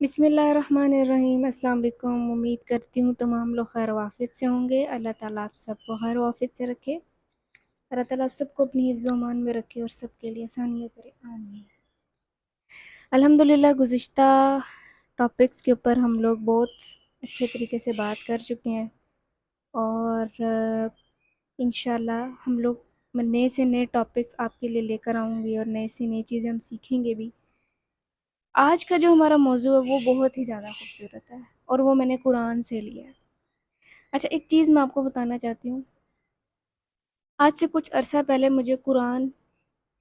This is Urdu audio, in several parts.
بسم اللہ الرحمن الرحیم۔ السلام علیکم۔ امید کرتی ہوں تمام لوگ خیر و عافیت سے ہوں گے۔ اللہ تعالیٰ آپ سب کو خیر و عافیت سے رکھے۔ اللہ تعالیٰ آپ سب کو اپنی حفظ و امان میں رکھے اور سب کے لیے آسانیاں کرے، آمین۔ الحمدللہ گزشتہ ٹاپکس کے اوپر ہم لوگ بہت اچھے طریقے سے بات کر چکے ہیں، اور انشاءاللہ ہم لوگ نئے سے نئے ٹاپکس آپ کے لیے لے کر آؤں گی، اور نئے سے نئی چیزیں ہم سیکھیں گے بھی۔ آج کا جو ہمارا موضوع ہے وہ بہت ہی زیادہ خوبصورت ہے، اور وہ میں نے قرآن سے لیا ہے۔ اچھا، ایک چیز میں آپ کو بتانا چاہتی ہوں۔ آج سے کچھ عرصہ پہلے مجھے قرآن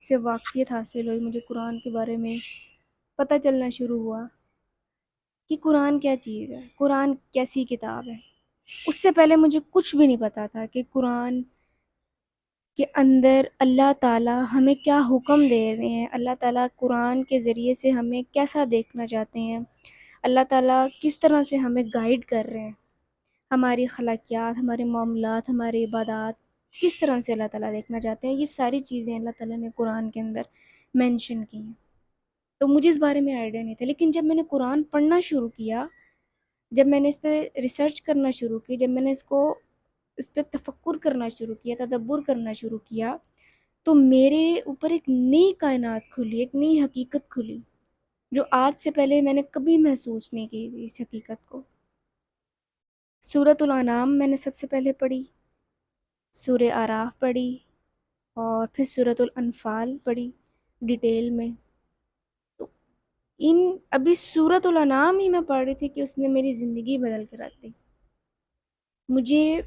سے واقفیت حاصل ہوئی، مجھے قرآن کے بارے میں پتہ چلنا شروع ہوا کہ قرآن کیا چیز ہے، قرآن کیسی کتاب ہے۔ اس سے پہلے مجھے کچھ بھی نہیں پتہ تھا کہ قرآن کے اندر اللہ تعالیٰ ہمیں کیا حکم دے رہے ہیں، اللہ تعالیٰ قرآن کے ذریعے سے ہمیں کیسا دیکھنا چاہتے ہیں، اللہ تعالیٰ کس طرح سے ہمیں گائیڈ کر رہے ہیں، ہماری اخلاقیات، ہمارے معاملات، ہماری عبادات کس طرح سے اللہ تعالیٰ دیکھنا چاہتے ہیں۔ یہ ساری چیزیں اللہ تعالیٰ نے قرآن کے اندر مینشن کی ہیں۔ تو مجھے اس بارے میں آئیڈیا نہیں تھا، لیکن جب میں نے قرآن پڑھنا شروع کیا، جب میں نے اس پہ ریسرچ کرنا شروع کی، جب میں نے اس پہ تفکر کرنا شروع کیا، تدبر کرنا شروع کیا، تو میرے اوپر ایک نئی کائنات کھلی، ایک نئی حقیقت کھلی، جو آج سے پہلے میں نے کبھی محسوس نہیں کی تھی اس حقیقت کو۔ سورۃ الانعام میں نے سب سے پہلے پڑھی، سورہ اعراف پڑھی، اور پھر سورۃ الانفال پڑھی ڈیٹیل میں۔ تو ابھی سورۃ الانعام ہی میں پڑھ رہی تھی کہ اس نے میری زندگی بدل کے رکھ دی۔ مجھے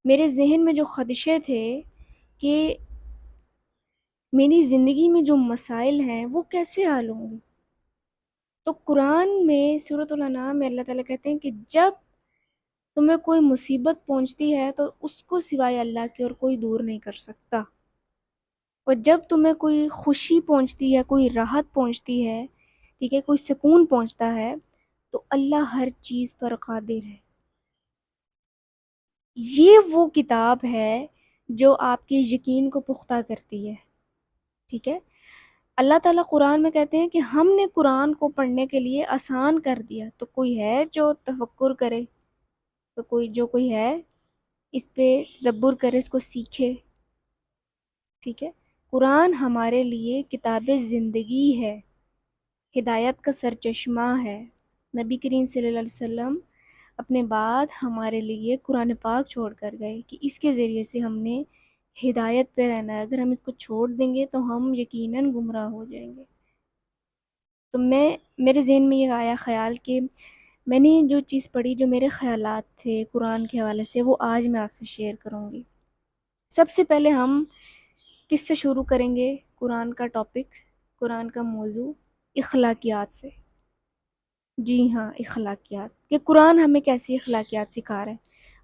میرے ذہن میں جو خدشے تھے کہ میری زندگی میں جو مسائل ہیں وہ کیسے حل ہوں گے، تو قرآن میں سورۃ الانعام میں اللہ تعالیٰ کہتے ہیں کہ جب تمہیں کوئی مصیبت پہنچتی ہے تو اس کو سوائے اللہ کے اور کوئی دور نہیں کر سکتا، اور جب تمہیں کوئی خوشی پہنچتی ہے، کوئی راحت پہنچتی ہے، ٹھیک ہے، کوئی سکون پہنچتا ہے، تو اللہ ہر چیز پر قادر ہے۔ یہ وہ کتاب ہے جو آپ کے یقین کو پختہ کرتی ہے، ٹھیک ہے۔ اللہ تعالیٰ قرآن میں کہتے ہیں کہ ہم نے قرآن کو پڑھنے کے لیے آسان کر دیا، تو کوئی ہے جو تفکر کرے، تو کوئی ہے اس پہ تدبر کرے، اس کو سیکھے، ٹھیک ہے۔ قرآن ہمارے لیے کتاب زندگی ہے، ہدایت کا سرچشمہ ہے۔ نبی کریم صلی اللہ علیہ وسلم اپنے بعد ہمارے لیے قرآن پاک چھوڑ کر گئے کہ اس کے ذریعے سے ہم نے ہدایت پہ رہنا ہے۔ اگر ہم اس کو چھوڑ دیں گے تو ہم یقیناً گمراہ ہو جائیں گے۔ تو میرے ذہن میں یہ آیا خیال کہ میں نے جو چیز پڑھی، جو میرے خیالات تھے قرآن کے حوالے سے، وہ آج میں آپ سے شیئر کروں گی۔ سب سے پہلے ہم کس سے شروع کریں گے؟ قرآن کا ٹاپک، قرآن کا موضوع اخلاقیات سے۔ جی ہاں، اخلاقیات، کہ قرآن ہمیں کیسی اخلاقیات سکھا رہا ہے۔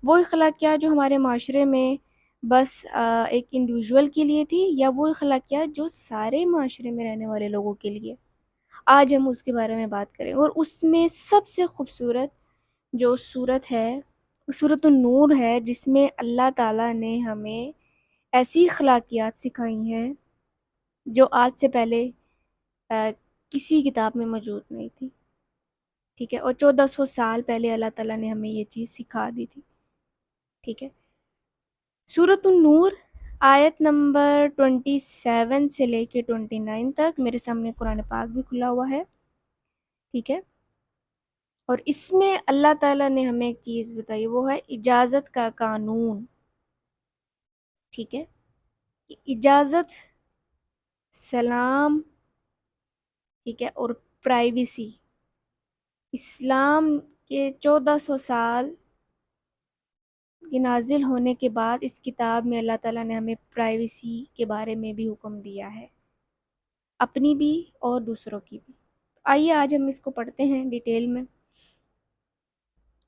وہ اخلاقیات جو ہمارے معاشرے میں بس ایک انڈیویجول کے لیے تھی، یا وہ اخلاقیات جو سارے معاشرے میں رہنے والے لوگوں کے لیے؟ آج ہم اس کے بارے میں بات کریں، اور اس میں سب سے خوبصورت جو صورت ہے وہ سورۃ النور ہے، جس میں اللہ تعالیٰ نے ہمیں ایسی اخلاقیات سکھائی ہیں جو آج سے پہلے کسی کتاب میں موجود نہیں تھی، ٹھیک ہے، اور 1400 سال پہلے اللہ تعالیٰ نے ہمیں یہ چیز سکھا دی تھی، ٹھیک ہے۔ سورۃ النور آیت نمبر 27 سے لے کے 29 تک، میرے سامنے قرآن پاک بھی کھلا ہوا ہے، ٹھیک ہے۔ اور اس میں اللہ تعالیٰ نے ہمیں ایک چیز بتائی، وہ ہے اجازت کا قانون، ٹھیک ہے، کہ اجازت، سلام، ٹھیک ہے، اور پرائیویسی۔ اسلام کے 1400 سال کے نازل ہونے کے بعد اس کتاب میں اللہ تعالیٰ نے ہمیں پرائیویسی کے بارے میں بھی حکم دیا ہے، اپنی بھی اور دوسروں کی بھی۔ آئیے آج ہم اس کو پڑھتے ہیں ڈیٹیل میں۔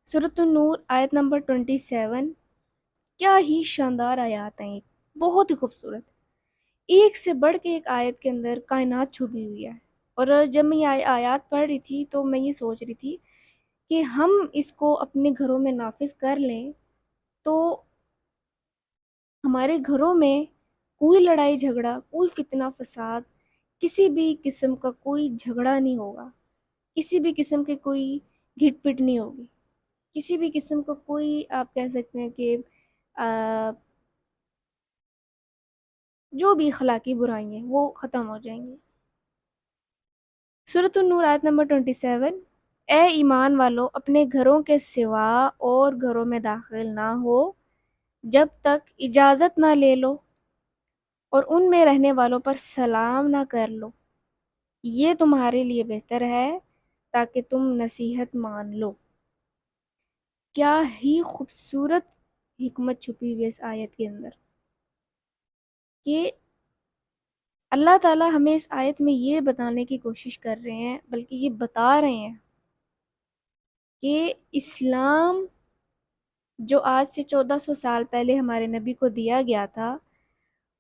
سورۃ النور آیت نمبر 27، کیا ہی شاندار آیات ہیں، بہت ہی خوبصورت، ایک سے بڑھ کے ایک آیت کے اندر کائنات چھپی ہوئی ہے۔ اور جب میں یہ آیات پڑھ رہی تھی تو میں یہ سوچ رہی تھی کہ ہم اس کو اپنے گھروں میں نافذ کر لیں تو ہمارے گھروں میں کوئی لڑائی جھگڑا، کوئی فتنہ فساد، کسی بھی قسم کا کوئی جھگڑا نہیں ہوگا، کسی بھی قسم کی کوئی گھٹ پٹ نہیں ہوگی، کسی بھی قسم کا کوئی آپ کہہ سکتے ہیں کہ جو بھی اخلاقی برائی ہیں وہ ختم ہو جائیں گی۔ سورۃ النور آیت نمبر 27، اے ایمان والو اپنے گھروں کے سوا اور گھروں میں داخل نہ ہو جب تک اجازت نہ لے لو، اور ان میں رہنے والوں پر سلام نہ کر لو، یہ تمہارے لیے بہتر ہے تاکہ تم نصیحت مان لو۔ کیا ہی خوبصورت حکمت چھپی ہوئی اس آیت کے اندر کہ اللہ تعالیٰ ہمیں اس آیت میں یہ بتانے کی کوشش کر رہے ہیں، بلکہ یہ بتا رہے ہیں کہ اسلام جو آج سے 1400 سال پہلے ہمارے نبی کو دیا گیا تھا،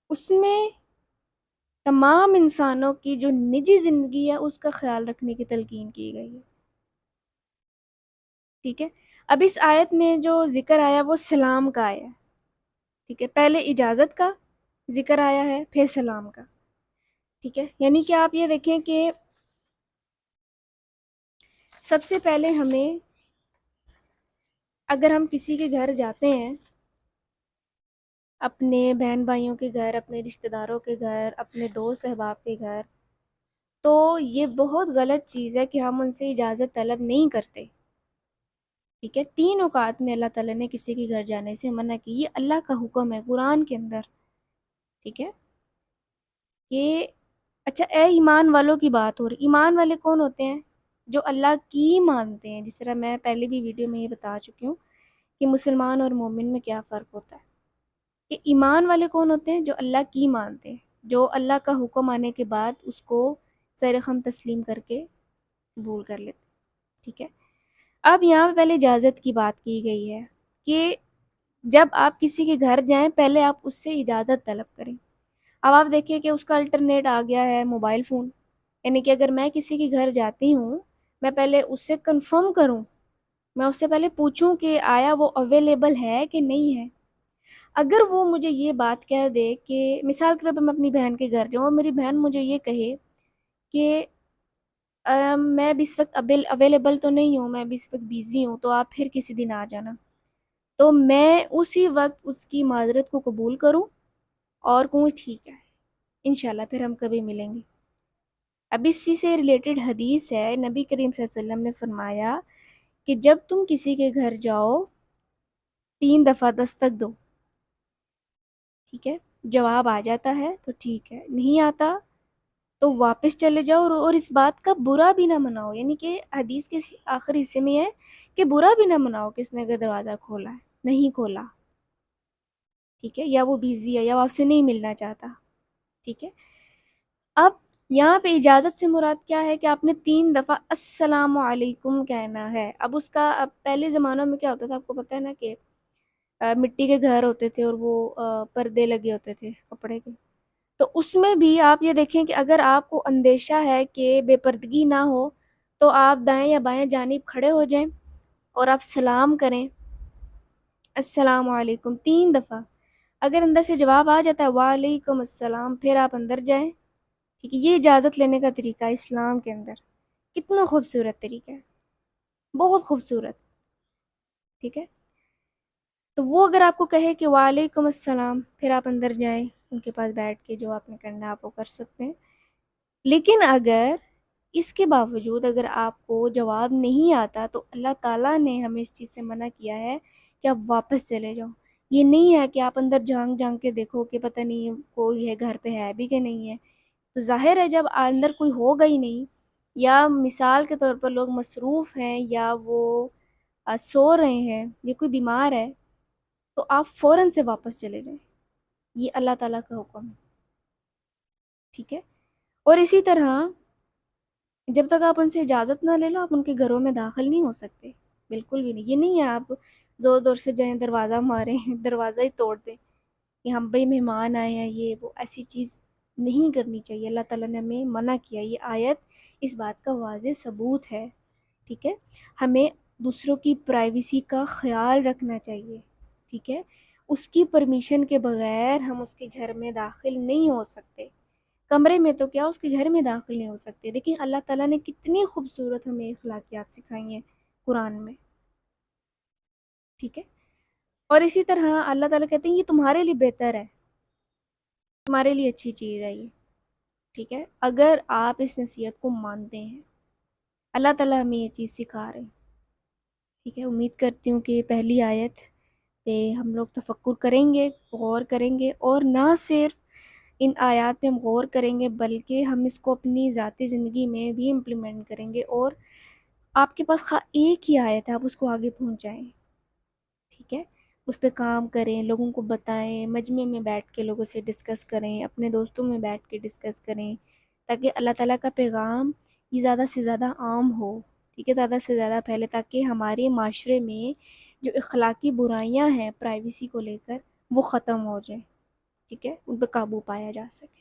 اس میں تمام انسانوں کی جو نجی زندگی ہے اس کا خیال رکھنے کی تلقین کی گئی ہے۔ ٹھیک ہے، اب اس آیت میں جو ذکر آیا وہ سلام کا آیا ہے۔ ٹھیک ہے، پہلے اجازت کا ذکر آیا ہے، پھر سلام کا۔ ٹھیک ہے، یعنی کہ آپ یہ دیکھیں کہ سب سے پہلے ہمیں، اگر ہم کسی کے گھر جاتے ہیں، اپنے بہن بھائیوں کے گھر، اپنے رشتہ داروں کے گھر، اپنے دوست احباب کے گھر، تو یہ بہت غلط چیز ہے کہ ہم ان سے اجازت طلب نہیں کرتے۔ ٹھیک ہے، 3 اوقات میں اللہ تعالیٰ نے کسی کے گھر جانے سے منع کی، یہ اللہ کا حکم ہے قرآن کے اندر۔ ٹھیک ہے، کہ اچھا اے ایمان والوں کی بات ہو رہی، ایمان والے کون ہوتے ہیں؟ جو اللہ کی مانتے ہیں، جس طرح میں پہلے بھی ویڈیو میں یہ بتا چکی ہوں کہ مسلمان اور مومن میں کیا فرق ہوتا ہے۔ کہ ایمان والے کون ہوتے ہیں؟ جو اللہ کی مانتے ہیں، جو اللہ کا حکم آنے کے بعد اس کو سر خم تسلیم کر کے قبول کر لیتے ہیں۔ ٹھیک ہے، اب یہاں پہ پہلے اجازت کی بات کی گئی ہے کہ جب آپ کسی کے گھر جائیں پہلے آپ اس سے اجازت طلب کریں۔ اب آپ دیکھیں کہ اس کا الٹرنیٹ آ گیا ہے موبائل فون، یعنی کہ اگر میں کسی کے گھر جاتی ہوں، میں پہلے اس سے کنفرم کروں، میں اس سے پہلے پوچھوں کہ آیا وہ اویلیبل ہے کہ نہیں ہے۔ اگر وہ مجھے یہ بات کہہ دے کہ مثال کے طور پہ میں اپنی بہن کے گھر جاؤں اور میری بہن مجھے یہ کہے کہ میں بھی اس وقت اویلیبل تو نہیں ہوں، میں بھی اس وقت بیزی ہوں، تو آپ پھر کسی دن آ جانا، تو میں اسی وقت اس کی معذرت کو قبول کروں اور کہوں ٹھیک ہے انشاءاللہ پھر ہم کبھی ملیں گے۔ اب اسی سے ریلیٹڈ حدیث ہے، نبی کریم صلی اللہ علیہ وسلم نے فرمایا کہ جب تم کسی کے گھر جاؤ 3 دفعہ دستک دو۔ ٹھیک ہے، جواب آ جاتا ہے تو ٹھیک ہے، نہیں آتا تو واپس چلے جاؤ، اور اس بات کا برا بھی نہ مناؤ، یعنی کہ حدیث کے آخری حصے میں ہے کہ برا بھی نہ مناؤ کہ اس نے اگر دروازہ کھولا ہے، نہیں کھولا۔ ٹھیک ہے، یا وہ بیزی ہے یا وہ آپ سے نہیں ملنا چاہتا۔ ٹھیک ہے، اب یہاں پہ اجازت سے مراد کیا ہے کہ آپ نے 3 دفعہ السلام علیکم کہنا ہے۔ اب اس کا، اب پہلے زمانوں میں کیا ہوتا تھا آپ کو پتہ ہے نا کہ مٹی کے گھر ہوتے تھے اور وہ پردے لگے ہوتے تھے کپڑے کے، تو اس میں بھی آپ یہ دیکھیں کہ اگر آپ کو اندیشہ ہے کہ بے پردگی نہ ہو تو آپ دائیں یا بائیں جانب کھڑے ہو جائیں اور آپ سلام کریں السلام علیکم 3 دفعہ۔ اگر اندر سے جواب آ جاتا ہے وعلیکم السلام، پھر آپ اندر جائیں۔ ٹھیک ہے، یہ اجازت لینے کا طریقہ ہے اسلام کے اندر، کتنا خوبصورت طریقہ ہے، بہت خوبصورت۔ ٹھیک ہے، تو وہ اگر آپ کو کہے کہ وعلیکم السلام، پھر آپ اندر جائیں، ان کے پاس بیٹھ کے جو آپ نے کرنا ہے آپ وہ کر سکتے ہیں۔ لیکن اگر اس کے باوجود اگر آپ کو جواب نہیں آتا تو اللہ تعالیٰ نے ہمیں اس چیز سے منع کیا ہے کہ آپ واپس چلے جاؤ۔ یہ نہیں ہے کہ آپ اندر جھانک جھانک کے دیکھو کہ پتہ نہیں کوئی ہے گھر پہ ہے بھی کہ نہیں ہے، تو ظاہر ہے جب اندر کوئی ہوگا ہی نہیں، یا مثال کے طور پر لوگ مصروف ہیں یا وہ سو رہے ہیں یا کوئی بیمار ہے، تو آپ فوراً سے واپس چلے جائیں، یہ اللہ تعالیٰ کا حکم ہے۔ ٹھیک ہے، اور اسی طرح جب تک آپ ان سے اجازت نہ لے لو آپ ان کے گھروں میں داخل نہیں ہو سکتے، بالکل بھی نہیں۔ یہ نہیں ہے آپ زور زور سے جائیں دروازہ ماریں دروازہ ہی توڑ دیں کہ ہم بھائی مہمان آئے ہیں، یہ وہ، ایسی چیز نہیں کرنی چاہیے۔ اللہ تعالیٰ نے ہمیں منع کیا، یہ آیت اس بات کا واضح ثبوت ہے۔ ٹھیک ہے، ہمیں دوسروں کی پرائیویسی کا خیال رکھنا چاہیے۔ ٹھیک ہے، اس کی پرمیشن کے بغیر ہم اس کے گھر میں داخل نہیں ہو سکتے۔ کمرے میں تو کیا اس کے گھر میں داخل نہیں ہو سکتے. دیکھیں اللہ تعالیٰ نے کتنی خوبصورت ہمیں اخلاقیات سکھائی ہیں قرآن میں. ٹھیک ہے. اور اسی طرح اللہ تعالیٰ کہتے ہیں یہ تمہارے لیے بہتر ہے، تمہارے لیے اچھی چیز ہے یہ. ٹھیک ہے. اگر آپ اس نصیحت کو مانتے ہیں، اللہ تعالیٰ ہمیں یہ چیز سکھا رہے ہیں. ٹھیک ہے. امید کرتی ہوں کہ پہلی آیت پہ ہم لوگ تفکر کریں گے، غور کریں گے، اور نہ صرف ان آیات پہ ہم غور کریں گے بلکہ ہم اس کو اپنی ذاتی زندگی میں بھی امپلیمنٹ کریں گے. اور آپ کے پاس ایک ہی آیت ہے، آپ اس کو آگے پہنچائیں. ٹھیک ہے. اس پہ کام کریں، لوگوں کو بتائیں، مجمع میں بیٹھ کے لوگوں سے ڈسکس کریں، اپنے دوستوں میں بیٹھ کے ڈسکس کریں، تاکہ اللہ تعالیٰ کا پیغام یہ زیادہ سے زیادہ عام ہو. ٹھیک ہے. زیادہ سے زیادہ پھیلے، تاکہ ہمارے معاشرے میں جو اخلاقی برائیاں ہیں پرائیویسی کو لے کر وہ ختم ہو جائیں. ٹھیک ہے. ان پہ قابو پایا جا سکے.